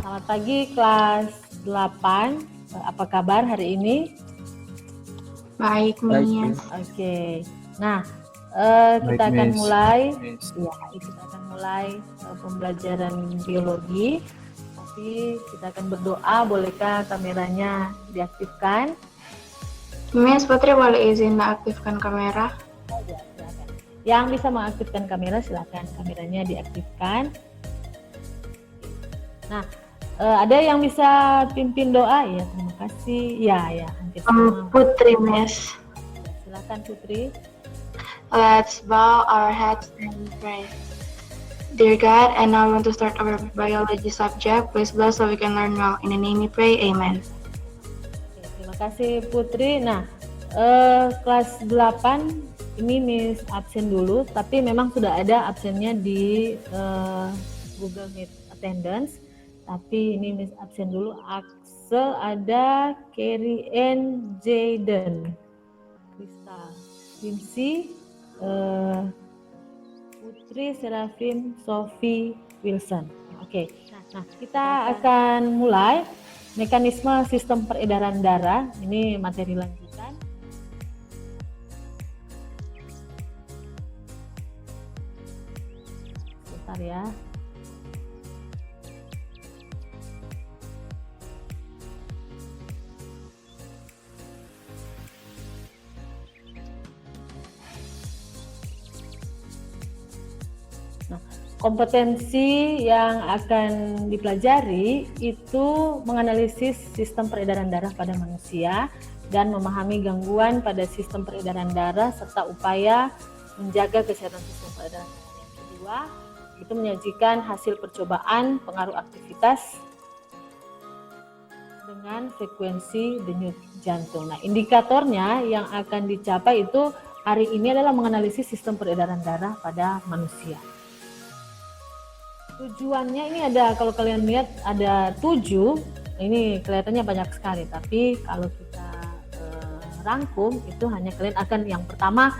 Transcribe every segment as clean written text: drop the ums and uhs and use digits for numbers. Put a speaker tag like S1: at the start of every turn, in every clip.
S1: Selamat pagi kelas 8. Apa kabar hari ini?
S2: Baik, Miss.
S1: Oke. Nah,
S3: Baik,
S1: kita akan
S3: Miss.
S1: mulai. Ya, kita akan mulai pembelajaran biologi. Tapi kita akan berdoa. Bolehkah kameranya diaktifkan?
S2: Miss Putri boleh izin aktifkan kamera?
S1: Ya, silakan. Yang bisa mengaktifkan kamera silakan kameranya diaktifkan. Nah, ada yang bisa pimpin doa ya? Terima kasih. Ya, hampir semua.
S2: Putri, Miss.
S1: Silakan Putri.
S2: Let's bow our heads and pray. Dear God, and now we want to start our biology subject. Please bless so we can learn well. In the name we pray, Amen.
S1: Oke, terima kasih Putri. Nah, kelas 8 ini Miss absen dulu, tapi memang sudah ada absennya di Google Meet Attendance. Tapi ini Miss absen dulu. Axel ada, Carrie Ann, Jaden, Krista, Vinci, Putri, Serafin, Sophie, Wilson. Oke. Nah, kita akan mulai mekanisme sistem peredaran darah. Ini materi lanjutan. Sebentar ya. Kompetensi yang akan dipelajari itu menganalisis sistem peredaran darah pada manusia dan memahami gangguan pada sistem peredaran darah serta upaya menjaga kesehatan sistem peredaran darah. Yang kedua, itu menyajikan hasil percobaan pengaruh aktivitas dengan frekuensi denyut jantung. Nah, indikatornya yang akan dicapai itu hari ini adalah menganalisis sistem peredaran darah pada manusia. Tujuannya ini ada, kalau kalian lihat ada 7, ini kelihatannya banyak sekali, tapi kalau kita rangkum itu hanya kalian akan yang pertama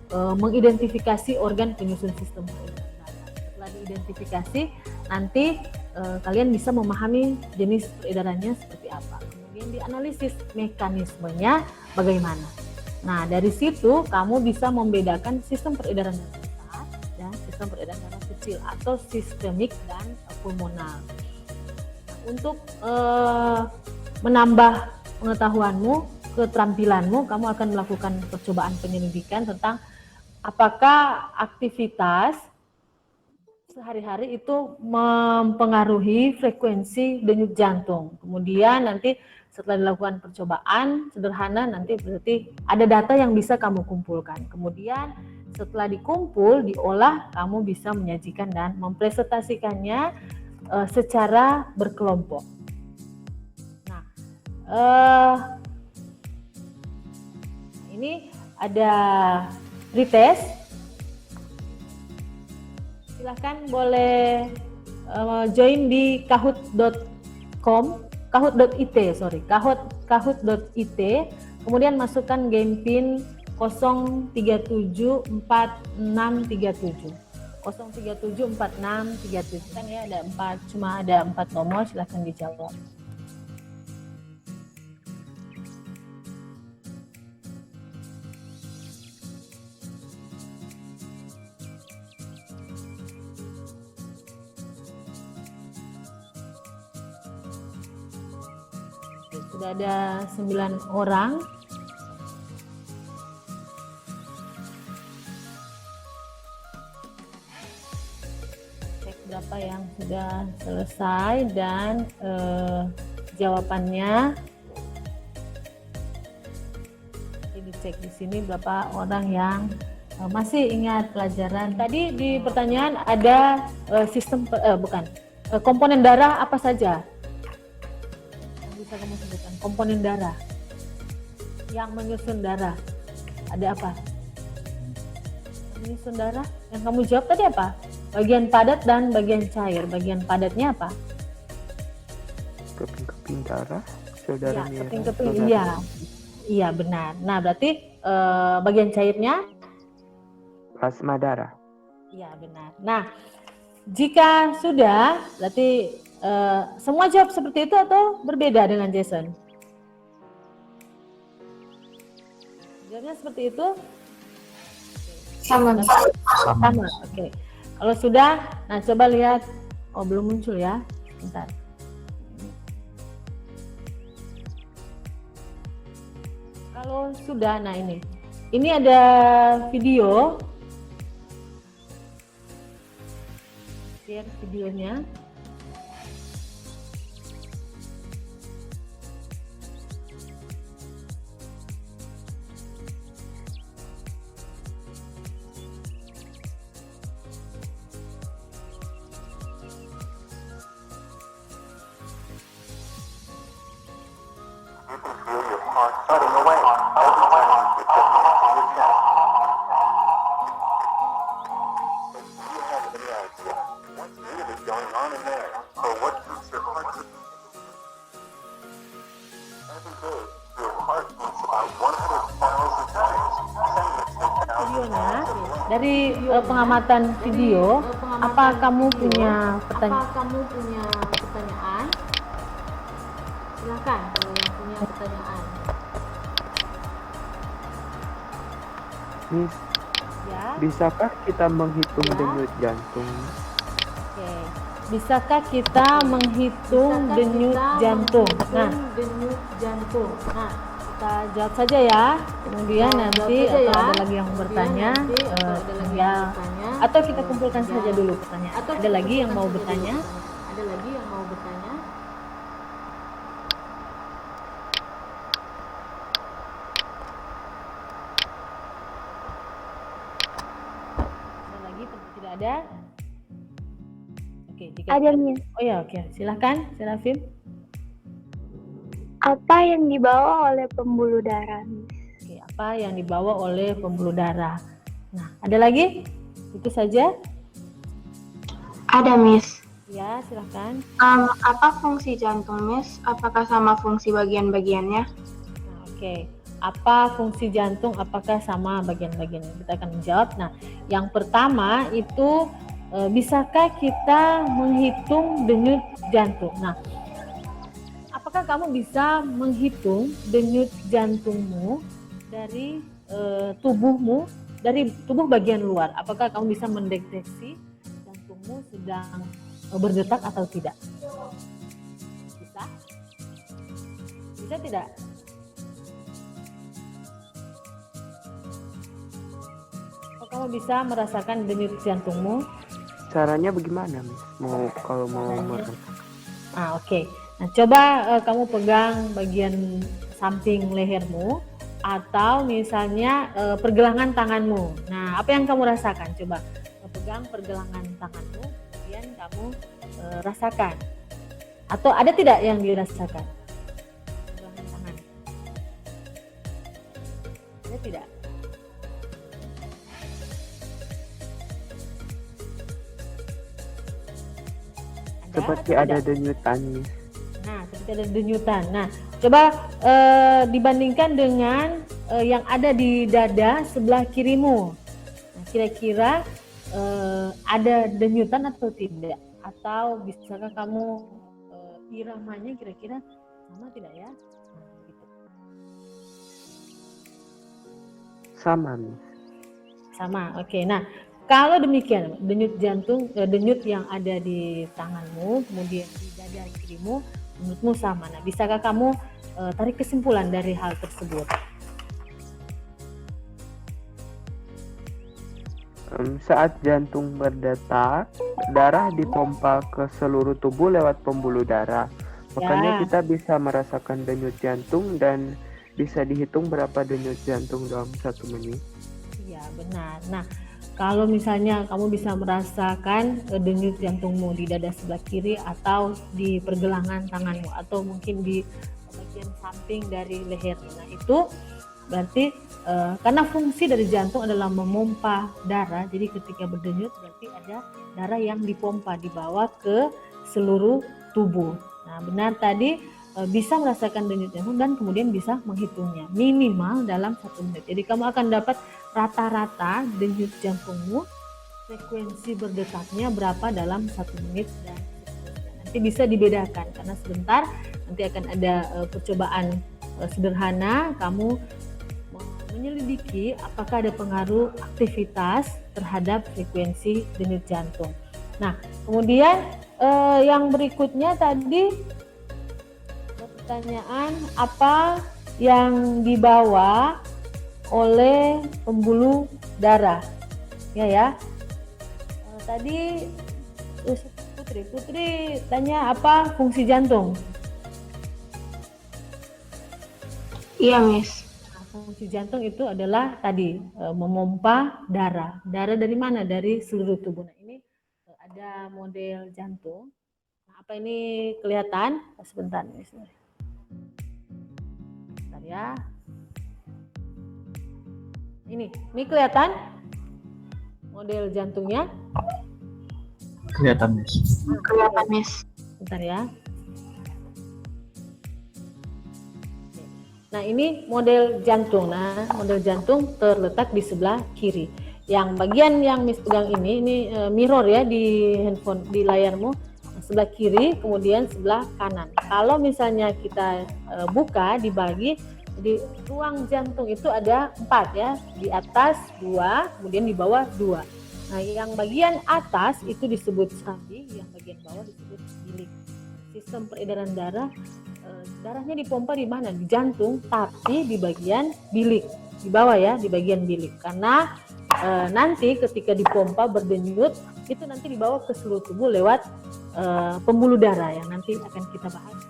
S1: mengidentifikasi organ penyusun sistem peredaran darah. Setelah diidentifikasi, nanti kalian bisa memahami jenis peredarannya seperti apa. Kemudian dianalisis mekanismenya bagaimana. Nah, dari situ kamu bisa membedakan sistem peredaran darah besar dan sistem peredaran darah kecil atau sistemik dan pulmonal. Untuk menambah pengetahuanmu, keterampilanmu, kamu akan melakukan percobaan penyelidikan tentang apakah aktivitas sehari-hari itu mempengaruhi frekuensi denyut jantung. Kemudian nanti setelah dilakukan percobaan sederhana, nanti berarti ada data yang bisa kamu kumpulkan. Kemudian setelah dikumpul, diolah, kamu bisa menyajikan dan mempresentasikannya secara berkelompok. Nah, ini ada pretest. Silahkan boleh join di kahoot.com, kahoot.it, kahoot.it. Kemudian masukkan game pin 0374637. 0374637 kan ya, ada 4, cuma ada 4 nomor, silahkan dijawab. Sudah ada 9 orang. Berapa yang sudah selesai dan jawabannya dicek di sini berapa orang yang masih ingat pelajaran. Tadi di pertanyaan ada komponen darah apa saja yang bisa kamu sebutkan? Komponen darah yang menyusun darah ada apa? Menyusun darah yang kamu jawab tadi apa? Bagian padat dan bagian cair. Bagian padatnya apa?
S3: Keping-keping darah, saudara
S1: ya, keping-keping, iya benar. Nah, berarti bagian cairnya?
S3: Plasma darah.
S1: Iya benar. Nah, jika sudah, berarti semua jawab seperti itu atau berbeda dengan Jason? Jawabnya seperti itu?
S2: Sama.
S1: Sama, oke. Kalau sudah, nah coba lihat. Oh, belum muncul ya. Bentar. Kalau sudah, nah ini. Ini ada video. Share videonya. Videonya dari pengamatan video, apa kamu punya pertanyaan? Silakan kalau yang punya pertanyaan.
S3: Miss,
S1: Ya.
S3: bisakah kita menghitung denyut jantung?
S1: Oke. Bisakah kita menghitung denyut jantung? Nah, kita jawab saja ya. Kemudian nanti atau ada lagi yang bertanya, ya. Atau kita kumpulkan saja dulu pertanyaan. Ada lagi yang mau bertanya? Ada lagi? Tidak ada? Oke, jika
S4: Ada,
S1: tidak-
S4: Miss.
S1: Oh ya, oke. Silahkan, Serafim.
S4: Apa yang dibawa oleh pembuluh darah, Miss?
S1: Oke, apa yang dibawa oleh pembuluh darah? Nah, ada lagi? Itu saja?
S2: Ada, Miss.
S1: Ya, silahkan.
S2: Apa fungsi jantung, Miss? Apakah sama fungsi bagian-bagiannya?
S1: Nah, oke. Apa fungsi jantung? Apakah sama bagian-bagiannya? Kita akan menjawab. Nah, yang pertama itu bisakah kita menghitung denyut jantung? Nah, apakah kamu bisa menghitung denyut jantungmu dari tubuhmu, dari tubuh bagian luar? Apakah kamu bisa mendeteksi jantungmu sedang berdetak atau tidak? Bisa? Bisa tidak? Oh, kamu bisa merasakan denyut jantungmu?
S3: Caranya bagaimana, Miss? Kalau mau merasakan?
S1: Oke. Nah, coba kamu pegang bagian samping lehermu atau misalnya pergelangan tanganmu. Nah, apa yang kamu rasakan? Coba pegang pergelangan tanganmu, kemudian kamu rasakan. Atau ada tidak yang dirasakan? Pergelangan tangan. Ada tidak?
S3: Seperti
S1: atau
S3: ada
S1: tidak?
S3: denyutan, Miss.
S1: Nah, seperti ada denyutan. Nah, coba dibandingkan dengan yang ada di dada sebelah kirimu. Nah, kira-kira ada denyutan atau tidak? Atau bisakah kamu iramanya kira-kira sama tidak ya? Nah, gitu.
S3: Sama, Miss.
S1: Sama, oke. Nah, kalau demikian, denyut jantung, denyut yang ada di tanganmu, kemudian di dada kirimu, menurutmu sama. Nah, bisakah kamu tarik kesimpulan dari hal tersebut?
S3: Saat jantung berdetak, darah dipompa ke seluruh tubuh lewat pembuluh darah. Makanya
S1: Ya.
S3: kita bisa merasakan denyut jantung dan bisa dihitung berapa denyut jantung dalam 1 menit.
S1: Iya, benar. Nah, kalau misalnya kamu bisa merasakan denyut jantungmu di dada sebelah kiri atau di pergelangan tanganmu atau mungkin di bagian samping dari lehermu. Nah, itu berarti karena fungsi dari jantung adalah memompa darah, jadi ketika berdenyut berarti ada darah yang dipompa dibawa ke seluruh tubuh. Nah, benar tadi bisa merasakan denyut jantung dan kemudian bisa menghitungnya minimal dalam 1 menit. Jadi kamu akan dapat rata-rata denyut jantungmu, frekuensi berdetaknya berapa dalam 1 menit dan seterusnya. Nah, nanti bisa dibedakan karena sebentar nanti akan ada percobaan sederhana kamu menyelidiki apakah ada pengaruh aktivitas terhadap frekuensi denyut jantung. Nah, kemudian yang berikutnya tadi pertanyaan apa yang dibawa oleh pembuluh darah, ya. Tadi Putri tanya apa fungsi jantung?
S2: Iya, Miss.
S1: Nah, fungsi jantung itu adalah tadi memompa darah. Darah dari mana? Dari seluruh tubuh. Nah, ini ada model jantung. Nah, apa ini kelihatan? Sebentar, Miss. Bentar ya. Ini kelihatan model jantungnya?
S5: Kelihatan, Miss.
S2: Kelihatan, Miss.
S1: Bentar ya. Nah, ini model jantung. Nah, model jantung terletak di sebelah kiri. Yang bagian yang Miss pegang ini mirror ya di handphone, di layarmu. Sebelah kiri, kemudian sebelah kanan. Kalau misalnya kita buka, dibagi, jadi ruang jantung itu ada 4 ya. Di atas 2, kemudian di bawah 2. Nah, yang bagian atas itu disebut serambi, yang bagian bawah disebut bilik. Sistem peredaran darah, darahnya dipompa di mana? Di jantung, tapi di bagian bilik, di bawah ya, di bagian bilik. Karena nanti ketika dipompa berdenyut, itu nanti dibawa ke seluruh tubuh lewat pembuluh darah yang nanti akan kita bahas.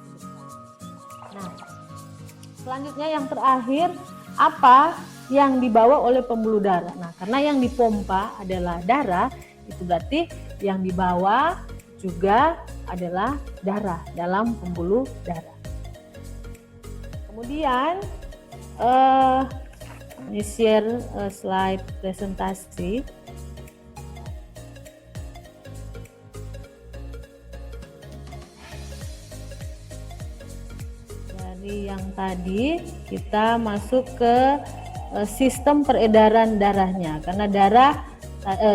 S1: Nah, selanjutnya yang terakhir, apa yang dibawa oleh pembuluh darah? Nah, karena yang dipompa adalah darah, itu berarti yang dibawa juga adalah darah dalam pembuluh darah. Kemudian ini share slide presentasi. Dari yang tadi kita masuk ke sistem peredaran darahnya, karena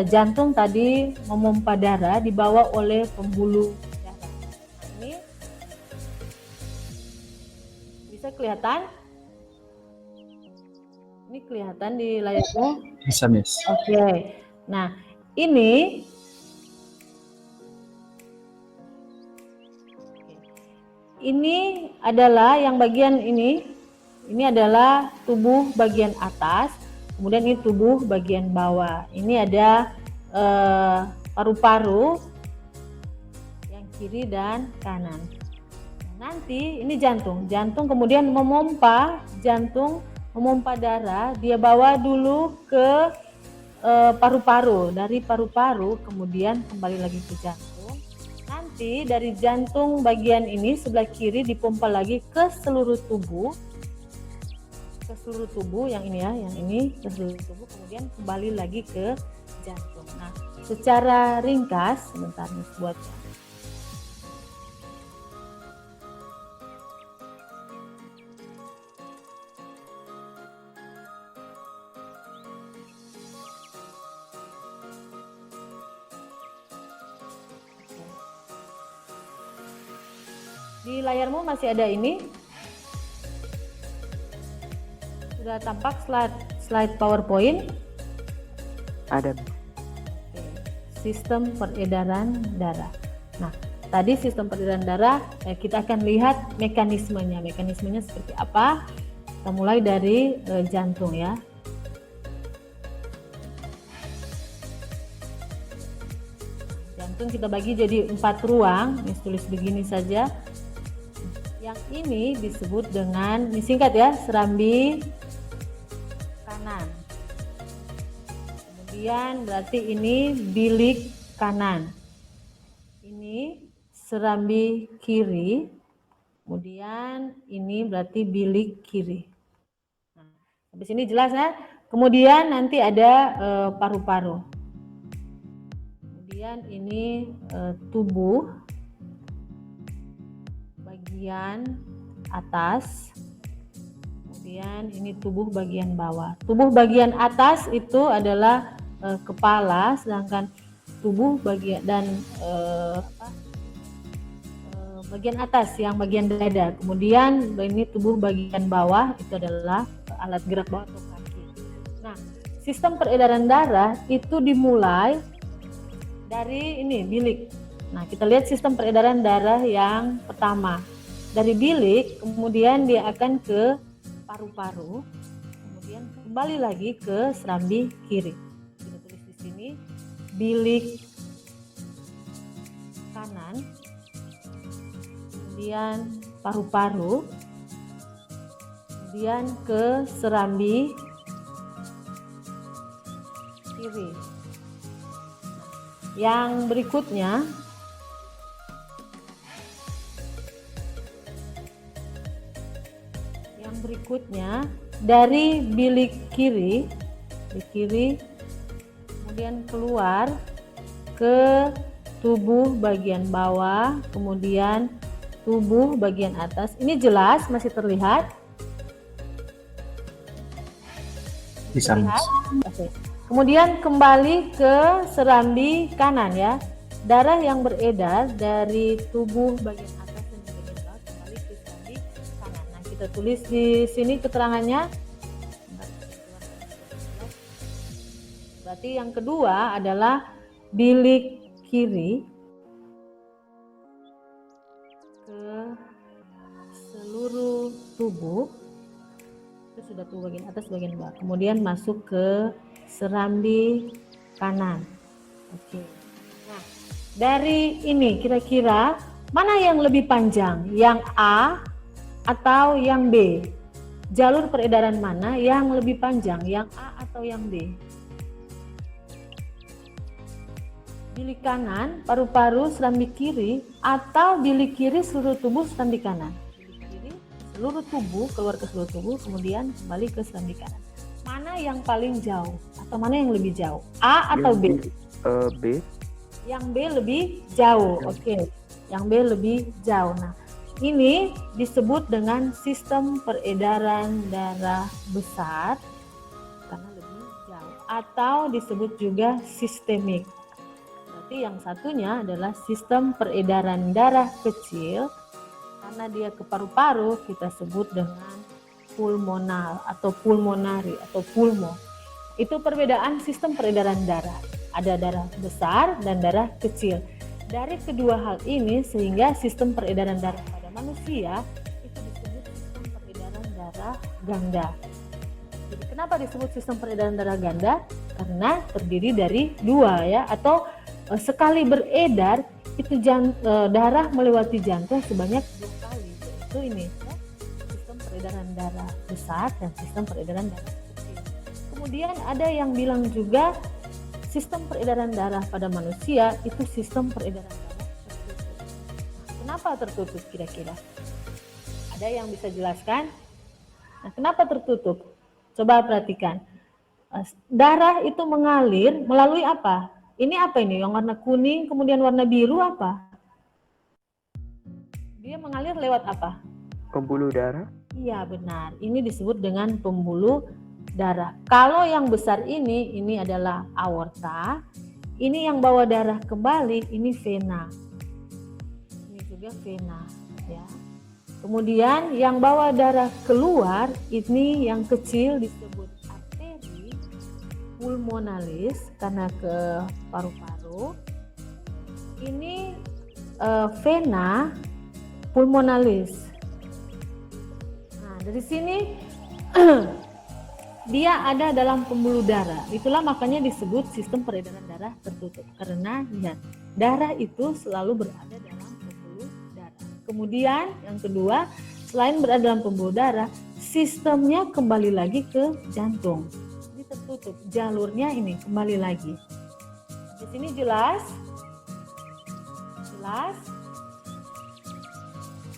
S1: jantung tadi memompa darah dibawa oleh pembuluh darah. Nah, ini bisa kelihatan? Ini kelihatan di layarmu?
S5: Bisa, Miss.
S1: Oke. Nah, ini adalah yang bagian ini adalah tubuh bagian atas, kemudian ini tubuh bagian bawah. Ini ada paru-paru yang kiri dan kanan. Nanti ini jantung kemudian memompa darah, dia bawa dulu ke paru-paru, dari paru-paru kemudian kembali lagi ke jantung. Nanti dari jantung bagian ini sebelah kiri dipompa lagi ke seluruh tubuh, yang ini ya, yang ini ke seluruh tubuh, kemudian kembali lagi ke jantung. Nah, secara ringkas, sebentar nih buat di layarmu masih ada ini. Sudah tampak slide PowerPoint?
S3: Ada.
S1: Sistem peredaran darah. Nah, tadi sistem peredaran darah kita akan lihat mekanismenya. Mekanismenya seperti apa? Kita mulai dari jantung ya. Jantung kita bagi jadi 4 ruang. Ini tulis begini saja. Yang ini disebut dengan, ini singkat ya, serambi kanan. Kemudian berarti ini bilik kanan. Ini serambi kiri. Kemudian ini berarti bilik kiri. Nah, habis ini jelas ya. Kemudian nanti ada paru-paru. Kemudian ini tubuh bagian atas. Kemudian ini tubuh bagian bawah. Tubuh bagian atas itu adalah kepala, sedangkan tubuh bagian dan bagian atas yang bagian dada. Kemudian ini tubuh bagian bawah itu adalah alat gerak bawah atau kaki. Nah, sistem peredaran darah itu dimulai dari ini bilik. Nah, kita lihat sistem peredaran darah yang pertama. Dari bilik, kemudian dia akan ke paru-paru, kemudian kembali lagi ke serambi kiri. Kita tulis di sini bilik kanan, kemudian paru-paru, kemudian ke serambi kiri. Yang berikutnya dari bilik kiri, kemudian keluar ke tubuh bagian bawah, kemudian tubuh bagian atas. Ini jelas masih terlihat?
S5: Bisa, Miss.
S1: Oke. Kemudian kembali ke serambi kanan ya. Darah yang beredar dari tubuh bagian atas dan bagian bawah kembali ke serambi kanan. Nah, kita tulis di sini keterangannya. Berarti yang kedua adalah bilik kiri ke seluruh tubuh. Itu sudah tubuh bagian atas bagian bawah. Kemudian masuk ke serambi kanan. Oke. Nah, dari ini kira-kira mana yang lebih panjang? Yang A atau yang B? Jalur peredaran mana yang lebih panjang? Yang A atau yang B? Bilik kanan, paru-paru, serambi kiri, atau bilik kiri seluruh tubuh serambi kanan? Bilik kiri seluruh tubuh, keluar ke seluruh tubuh, kemudian kembali ke serambi kanan. Mana yang paling jauh atau mana yang lebih jauh? A atau B?
S3: B.
S1: Yang B lebih jauh. Oke. Yang B lebih jauh. Nah, ini disebut dengan sistem peredaran darah besar karena lebih jauh, atau disebut juga sistemik. Berarti yang satunya adalah sistem peredaran darah kecil, karena dia ke paru-paru kita sebut dengan pulmonal atau pulmonari atau pulmo. Itu perbedaan sistem peredaran darah. Ada darah besar dan darah kecil. Dari kedua hal ini sehingga sistem peredaran darah pada manusia itu disebut sistem peredaran darah ganda. Jadi kenapa disebut sistem peredaran darah ganda? Karena terdiri dari dua ya, atau sekali beredar itu darah melewati jantung sebanyak 2 kali. Itu ini ya, sistem peredaran darah besar dan sistem peredaran darah kecil. Kemudian ada yang bilang juga sistem peredaran darah pada manusia itu sistem peredaran darah tertutup. Kenapa tertutup kira-kira? Ada yang bisa jelaskan? Nah, kenapa tertutup? Coba perhatikan. Darah itu mengalir melalui apa? Ini apa ini? Yang warna kuning kemudian warna biru apa? Dia mengalir lewat apa?
S3: Pembuluh darah.
S1: Iya benar. Ini disebut dengan pembuluh darah. Kalau yang besar ini adalah aorta. Ini yang bawa darah kembali, ini vena. Ini juga vena, ya. Kemudian yang bawa darah keluar, ini yang kecil disebut arteri pulmonalis karena ke paru-paru. Ini vena pulmonalis. Nah, dari sini dia ada dalam pembuluh darah. Itulah makanya disebut sistem peredaran darah tertutup. Karena lihat, darah itu selalu berada dalam pembuluh darah. Kemudian yang kedua, selain berada dalam pembuluh darah, sistemnya kembali lagi ke jantung. Ini tertutup, jalurnya ini kembali lagi. Di sini jelas? Jelas?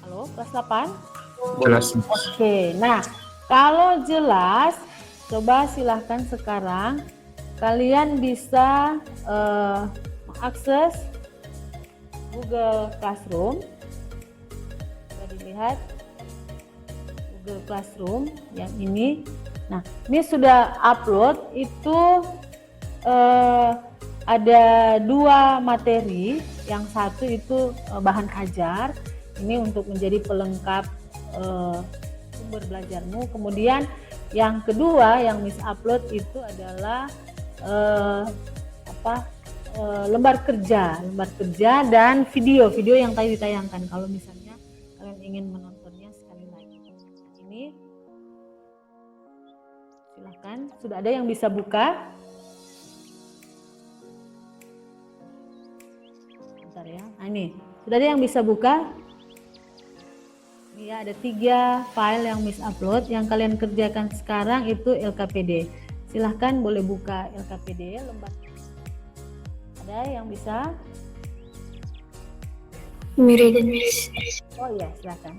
S1: Halo, kelas 8?
S5: Jelas.
S1: Oke, nah kalau jelas, coba silahkan sekarang kalian bisa mengakses Google Classroom. Coba dilihat Google Classroom yang ini. Nah, ini sudah upload. Itu ada 2 materi. Yang satu itu bahan ajar, Ini untuk menjadi pelengkap sumber belajarmu. Kemudian yang kedua yang Miss upload itu adalah lembar kerja dan video yang tadi ditayangkan. Kalau misalnya kalian ingin menontonnya sekali lagi, ini silahkan. Sudah ada yang bisa buka? Bentar ya. Nah, ini sudah ada yang bisa buka? Ini ya, ada 3 file yang Miss upload. Yang kalian kerjakan sekarang itu LKPD. Silahkan boleh buka LKPD lembar. Ada yang bisa?
S2: Mirip dan Miss.
S1: Oh iya, silahkan.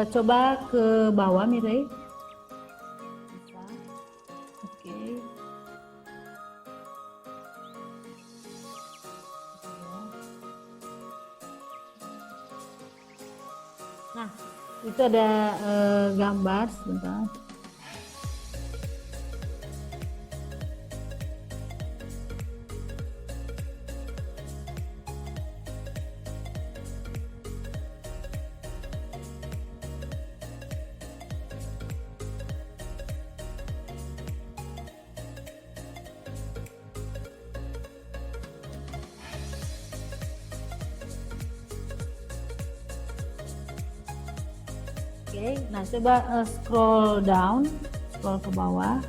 S1: Coba ke bawah, Mirai. Bisa. Oke. Nah, itu ada gambar sebentar. Oke, nah coba scroll ke bawah.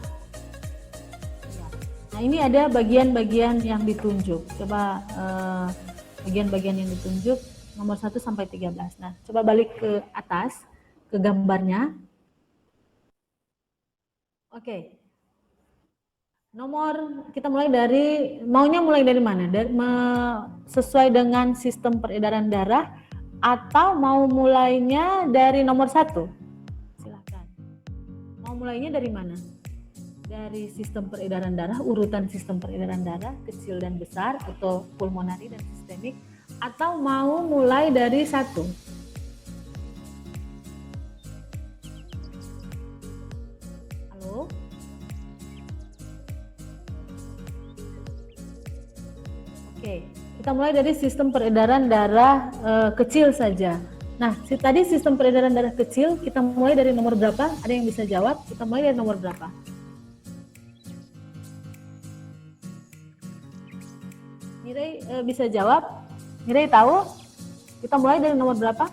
S1: Ya. Nah ini ada bagian-bagian yang ditunjuk. Coba bagian-bagian yang ditunjuk nomor 1 sampai 13. Nah coba balik ke atas, ke gambarnya. Oke. Kita mulai dari, maunya mulai dari mana? Sesuai dengan sistem peredaran darah, atau mau mulainya dari nomor 1? Silahkan. Mau mulainya dari mana? Dari sistem peredaran darah, urutan sistem peredaran darah, kecil dan besar, atau pulmonari dan sistemik, atau mau mulai dari 1? Halo? Oke. Kita mulai dari sistem peredaran darah kecil saja. Nah, tadi sistem peredaran darah kecil, kita mulai dari nomor berapa? Ada yang bisa jawab? Kita mulai dari nomor berapa? Mirai bisa jawab? Mirai tahu? Kita mulai dari nomor berapa?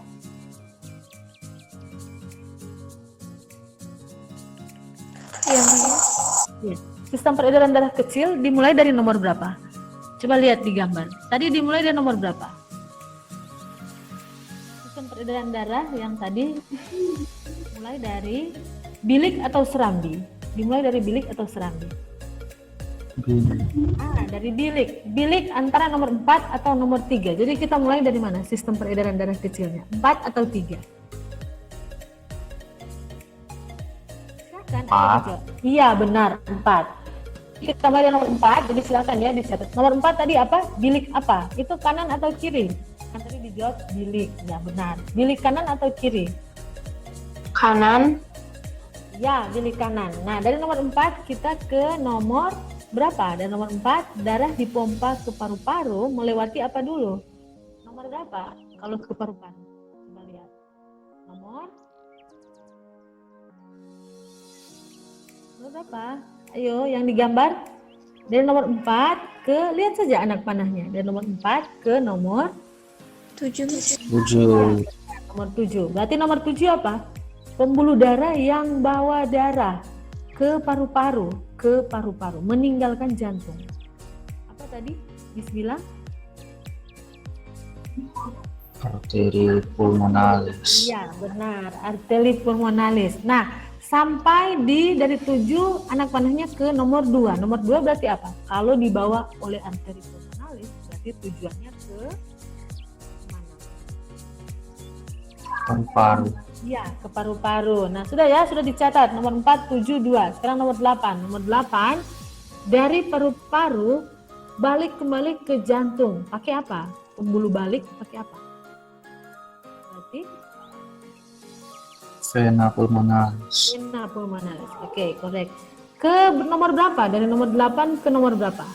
S1: Ya. Sistem peredaran darah kecil dimulai dari nomor berapa? Coba lihat di gambar. Tadi dimulai dari nomor berapa? Sistem peredaran darah yang tadi mulai dari bilik atau serambi? Dimulai dari bilik atau serambi? Dari bilik. Bilik antara nomor 4 atau nomor 3. Jadi kita mulai dari mana sistem peredaran darah kecilnya? 4 atau 3? Silakan. Iya, benar, 4. Kita mulai dari nomor 4, jadi silakan ya dicatat. Nomor 4 tadi apa? Bilik apa? Itu kanan atau kiri? Kan tadi dijawab bilik, ya benar. Bilik kanan atau kiri?
S2: Kanan.
S1: Ya, bilik kanan. Nah, dari nomor 4 kita ke nomor berapa? Dan nomor 4, darah dipompa ke paru-paru melewati apa dulu? Nomor berapa? Kalau ke paru-paru. Coba lihat. Nomor berapa? Ayo, yang digambar dari nomor 4 ke, lihat saja anak panahnya, dari nomor 4 ke nomor
S5: 7.
S1: Nomor 7. Berarti nomor 7 apa? Pembuluh darah yang bawa darah ke paru-paru, meninggalkan jantung. Apa tadi? Bismillah.
S5: Arteri pulmonalis.
S1: Iya, benar, arteri pulmonalis. Nah, sampai dari 7 anak panahnya ke nomor 2. Nomor 2 berarti apa? Kalau dibawa oleh arteri pulmonalis, berarti tujuannya ke mana?
S5: Paru-paru.
S1: Ya, ke paru-paru. Nah, sudah ya, sudah dicatat. Nomor 4, 7, 2. Sekarang nomor 8. Nomor 8, dari paru-paru balik kembali ke jantung. Pakai apa? Pembuluh balik pakai apa? Berarti
S5: Vena pulmonalis.
S1: vena pulmonalis. Oke, korek. Ke nomor berapa? Dari nomor 8 ke nomor berapa?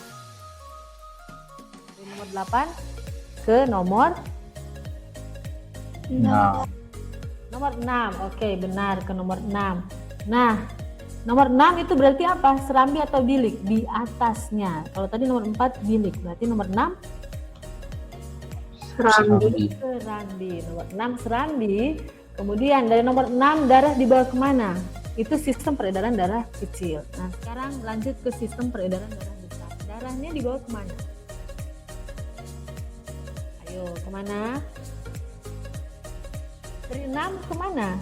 S1: Dari nomor 8 ke nomor
S5: 6.
S1: Nomor 6, oke benar ke nomor 6. Nah, nomor 6 itu berarti apa? Serambi atau bilik? Di atasnya. Kalau tadi nomor 4 bilik, berarti nomor 6
S5: Serambi.
S1: serambi. Nomor 6 serambi. Kemudian dari nomor 6 darah dibawa kemana? Itu sistem peredaran darah kecil. Nah, sekarang lanjut ke sistem peredaran darah besar. Darahnya dibawa kemana? Ayo, kemana? Dari 6 kemana?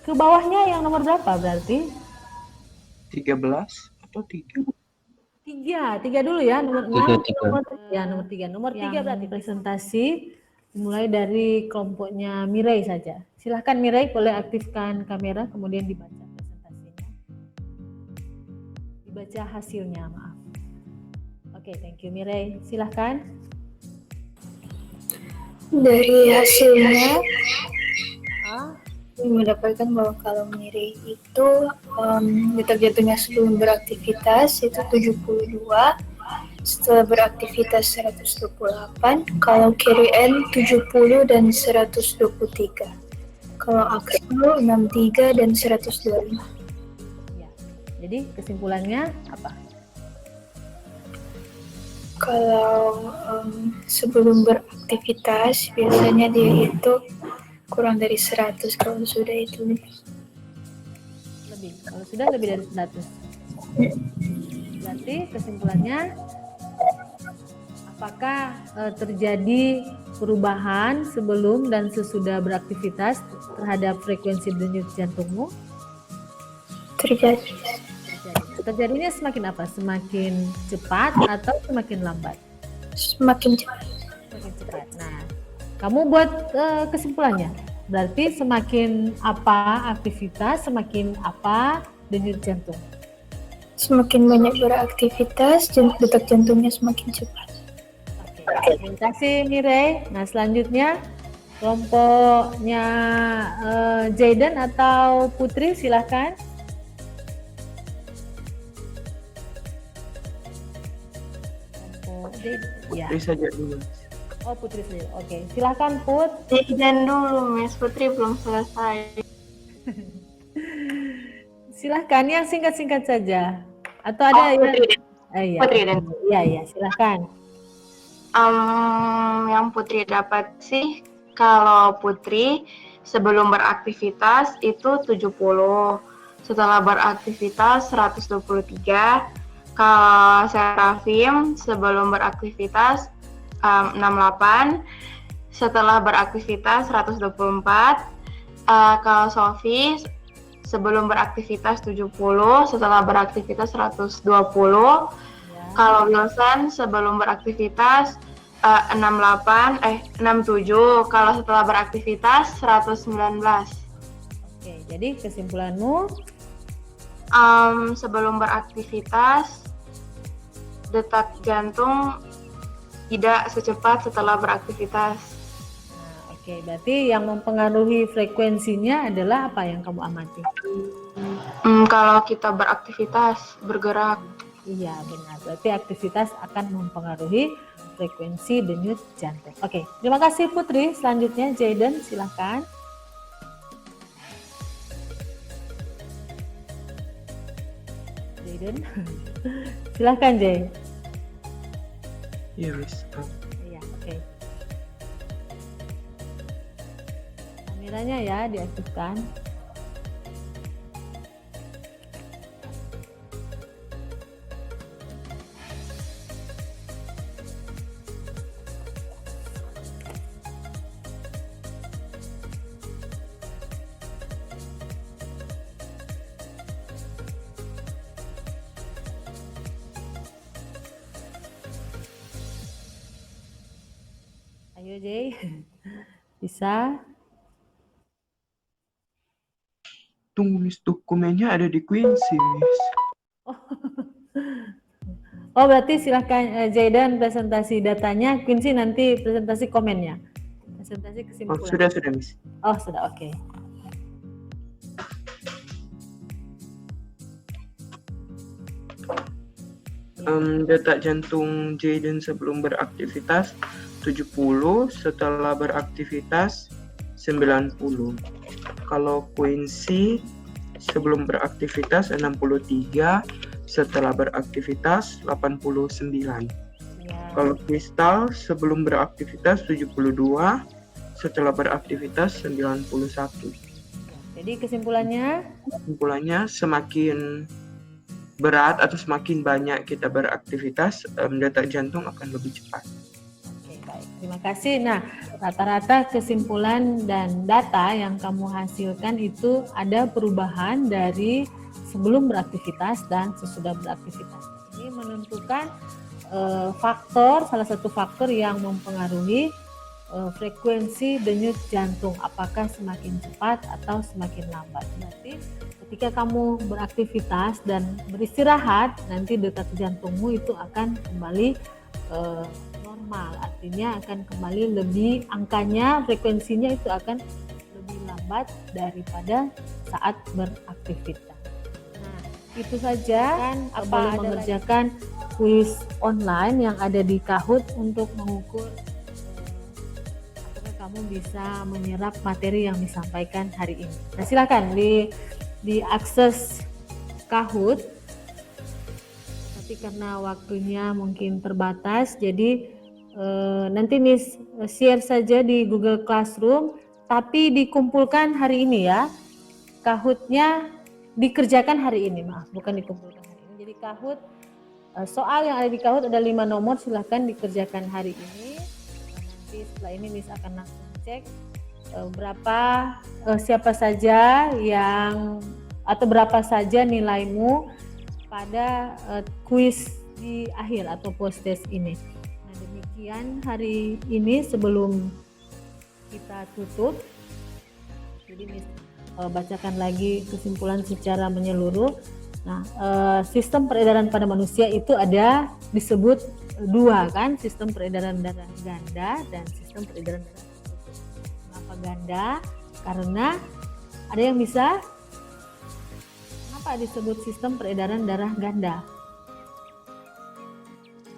S1: Ke bawahnya yang nomor berapa berarti?
S3: 13 atau 3?
S1: Tiga dulu ya, nomor 6,
S5: Tiga.
S1: nomor 3 berarti presentasi mulai dari kelompoknya Mirai saja. Silahkan Mirai, boleh aktifkan kamera kemudian dibaca presentasinya. Dibaca hasilnya, maaf. Oke, thank you Mirai. Silahkan.
S6: Dari hasilnya
S1: Ah,
S6: mendapatkan bahwa kalau Miri itu detak jantungnya sebelum beraktivitas itu 72, setelah beraktivitas 128, kalau kiri N 70 dan 123, kalau Axel 63 dan 125.
S1: ya. Jadi kesimpulannya apa?
S6: Kalau sebelum beraktivitas biasanya dia itu kurang dari 100, kalau sudah itu
S1: Lebih. Kalau sudah lebih dari 100. Berarti kesimpulannya apakah terjadi perubahan sebelum dan sesudah beraktivitas terhadap frekuensi denyut jantungmu?
S6: terjadi.
S1: Terjadinya semakin apa? Semakin cepat atau semakin lambat?
S6: Semakin cepat.
S1: Semakin cepat. Nah, kamu buat kesimpulannya. Berarti semakin apa aktivitas, semakin apa denyut jantung.
S6: Semakin banyak beraktivitas, detak jantungnya semakin cepat.
S1: Oke, terima kasih Mirai. Nah, selanjutnya kelompoknya Jayden atau Putri, silahkan. Kelompok Jayden, ya.
S3: Putri saja dulu.
S1: Oh, Putri sendiri. Oke, silahkan Put.
S2: Dan dulu, Miss Putri belum selesai.
S1: Silahkan yang singkat-singkat saja. Atau ada yang
S2: Putri.
S1: iya.
S2: Putri dan
S1: Iya, silahkan.
S2: Yang Putri dapat sih, kalau Putri sebelum beraktivitas itu 70, setelah beraktivitas 123. Kalau Serafim sebelum beraktivitas 68, setelah beraktivitas 124. Kalau Sofi sebelum beraktivitas 70, setelah beraktivitas 120. Kalau Wilson sebelum beraktivitas 67, kalau setelah beraktivitas 119.
S1: Oke, jadi kesimpulanmu
S2: Sebelum beraktivitas detak jantung tidak secepat setelah beraktivitas.
S1: Nah, oke, berarti yang mempengaruhi frekuensinya adalah apa yang kamu amati?
S2: Kalau kita beraktivitas, bergerak.
S1: Iya, benar. Berarti aktivitas akan mempengaruhi frekuensi denyut jantung. Oke, terima kasih Putri. Selanjutnya Jayden, silahkan. Jayden, silahkan Jay.
S3: Iya, wis.
S1: Iya, oke. Kameranya ya diaktifkan. Ayo Jay, bisa?
S3: Tunggu Miss, dokumennya ada di Quincy Miss.
S1: Oh, berarti silahkan Zaidan presentasi datanya, Quincy nanti presentasi komennya. Presentasi
S3: Oh,
S1: kesimpulan.
S3: sudah Miss.
S1: Oh, sudah, oke.
S3: Detak jantung Jayden sebelum beraktivitas 70, setelah beraktivitas 90. Kalau Quincy sebelum beraktivitas 63, setelah beraktivitas 89.
S1: Ya.
S3: Kalau Kristal sebelum beraktivitas 72, setelah beraktivitas 91.
S1: Jadi kesimpulannya,
S3: Kesimpulannya semakin berat atau semakin banyak kita beraktivitas, detak jantung akan lebih cepat.
S1: oke, baik. Terima kasih. Nah, rata-rata kesimpulan dan data yang kamu hasilkan itu ada perubahan dari sebelum beraktivitas dan sesudah beraktivitas. Ini menentukan salah satu faktor yang mempengaruhi frekuensi denyut jantung, apakah semakin cepat atau semakin lambat. Berarti ketika kamu beraktivitas dan beristirahat, nanti detak jantungmu itu akan kembali normal, artinya akan kembali lebih, angkanya, frekuensinya itu akan lebih lambat daripada saat beraktivitas. Nah, itu saja kan boleh mengerjakan kuis online yang ada di Kahoot untuk mengukur apakah kamu bisa menyerap materi yang disampaikan hari ini. Nah, silakan diakses Kahoot, tapi karena waktunya mungkin terbatas, jadi nanti Miss share saja di Google Classroom, tapi dikumpulkan hari ini ya. Kahoot-nya dikerjakan hari ini, maaf, bukan dikumpulkan hari ini. Jadi Kahoot, soal yang ada di Kahoot ada 5 nomor, silahkan dikerjakan hari ini. Nanti setelah ini Miss akan langsung cek siapa saja yang atau berapa saja nilaimu pada kuis di akhir atau post test ini. Nah, demikian hari ini sebelum kita tutup. Jadi Miss bacakan lagi kesimpulan secara menyeluruh. Nah, sistem peredaran pada manusia itu ada disebut dua kan, sistem peredaran darah ganda dan sistem peredaran darah tertutup. Kenapa ganda? Karena ada yang bisa, kenapa disebut sistem peredaran darah ganda?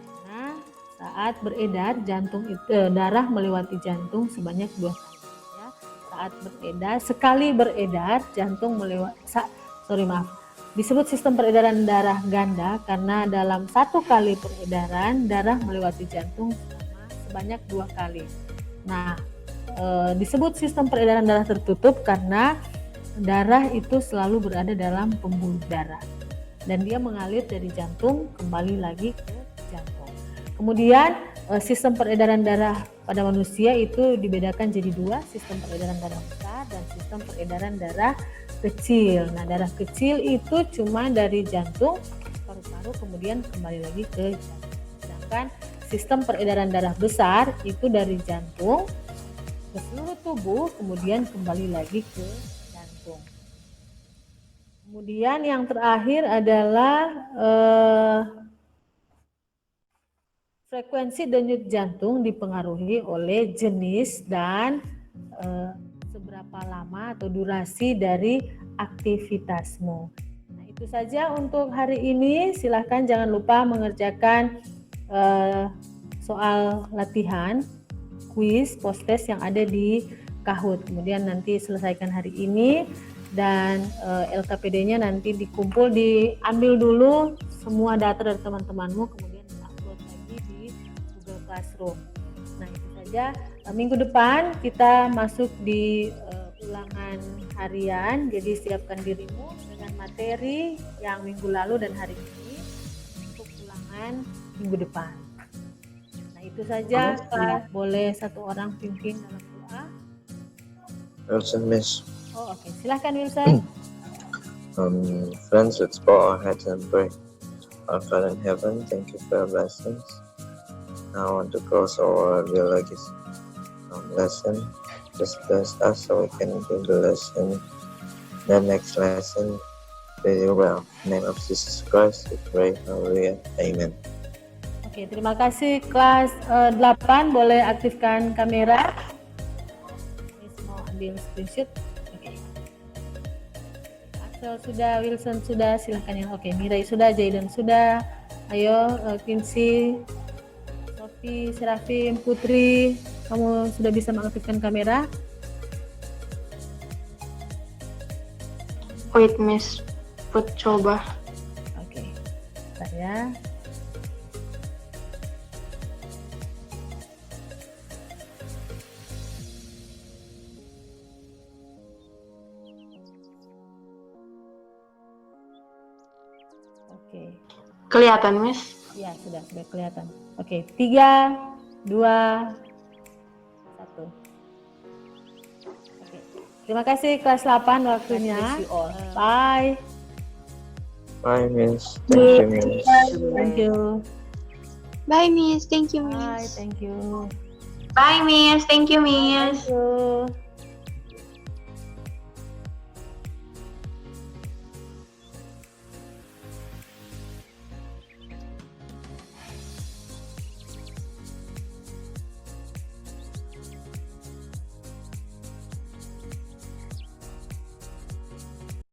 S1: Karena saat beredar jantung itu darah melewati jantung sebanyak 2 kali. Ya. Saat beredar, sekali beredar jantung disebut sistem peredaran darah ganda karena dalam 1 kali peredaran darah melewati jantung sebanyak 2 kali. Nah, disebut sistem peredaran darah tertutup karena darah itu selalu berada dalam pembuluh darah dan dia mengalir dari jantung kembali lagi ke jantung. Kemudian sistem peredaran darah pada manusia itu dibedakan jadi 2, sistem peredaran darah besar dan sistem peredaran darah kecil. Nah, darah kecil itu cuma dari jantung, paru-paru, kemudian kembali lagi ke jantung. Sedangkan sistem peredaran darah besar itu dari jantung ke seluruh tubuh, kemudian kembali lagi ke jantung. Kemudian yang terakhir adalah frekuensi denyut jantung dipengaruhi oleh jenis dan seberapa lama atau durasi dari aktivitasmu. Nah, itu saja untuk hari ini. Silahkan jangan lupa mengerjakan soal latihan, kuis, post test yang ada di Kahoot. Kemudian nanti selesaikan hari ini dan LKPD-nya nanti diambil dulu semua data dari teman-temanmu, kemudian diupload lagi di Google Classroom. Nah, itu saja. Minggu depan kita masuk di ulangan harian, jadi siapkan dirimu dengan materi yang minggu lalu dan hari ini untuk ulangan minggu depan. Nah, itu saja. Pak, boleh satu orang pimpin dalam doa.
S5: Wilson, Miss.
S1: Oh, oke. Silahkan Wilson.
S5: Friends, let's bow our heads and pray. Our Father in heaven, thank you for your blessings. Now I want to close our biology lesson. Just bless us so we can do the lesson the next lesson very well. In the name of Jesus Christ, we pray. Hallelujah. Amen.
S1: Oke, terima kasih kelas 8, boleh aktifkan kamera. Miss mau ambil screenshot. Oke. Axel sudah, Wilson sudah, silahkan ya. Oke, Mirai sudah, Jayden sudah. Ayo, Quincy, Sophie, Serafim, Putri, kamu sudah bisa mengaktifkan kamera?
S2: Wait, Miss. Put coba.
S1: Oke, saya. Oke,
S2: Kelihatan, Miss?
S1: ya sudah kelihatan. Oke, 3, 2, 1. Oke, terima kasih kelas 8 waktunya. Bye.
S5: Bye, Miss. Thank you, Miss.
S1: Thank you.
S4: Bye, Miss. Thank you,
S1: Bye,
S4: Miss.
S1: thank you.
S2: Bye, Miss. Thank you, Miss.
S1: Thank you.